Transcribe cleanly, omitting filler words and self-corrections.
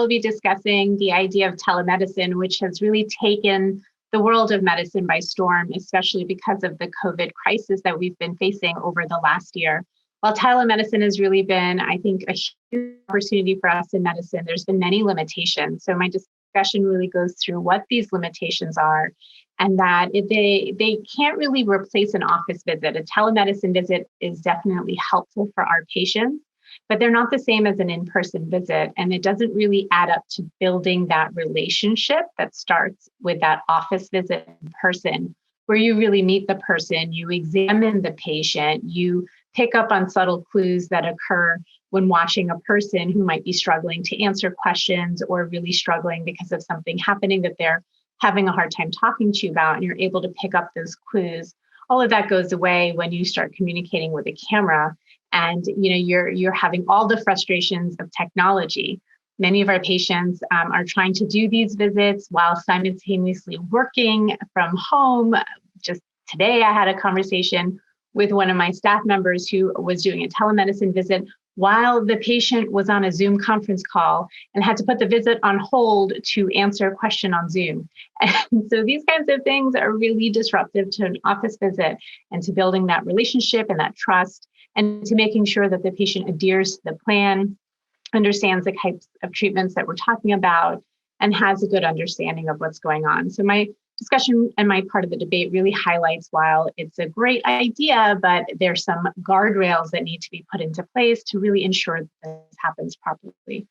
we'll be discussing the idea of telemedicine, which has really taken the world of medicine by storm, especially because of the COVID crisis that we've been facing over the last year. While telemedicine has really been, I think, a huge opportunity for us in medicine, there's been many limitations. So my discussion really goes through what these limitations are, and that they can't really replace an office visit. A telemedicine visit is definitely helpful for our patients, but they're not the same as an in-person visit. And it doesn't really add up to building that relationship that starts with that office visit in person, where you really meet the person, you examine the patient, you pick up on subtle clues that occur when watching a person who might be struggling to answer questions or really struggling because of something happening that they're having a hard time talking to you about, and you're able to pick up those clues. All of that goes away when you start communicating with a camera, and you're having all the frustrations of technology. Many of our patients are trying to do these visits while simultaneously working from home. Just today, I had a conversation with one of my staff members who was doing a telemedicine visit while the patient was on a Zoom conference call and had to put the visit on hold to answer a question on Zoom. And so these kinds of things are really disruptive to an office visit and to building that relationship and that trust, and to making sure that the patient adheres to the plan, understands the types of treatments that we're talking about, and has a good understanding of what's going on. So my discussion and my part of the debate really highlights, while it's a great idea, but there's some guardrails that need to be put into place to really ensure that this happens properly.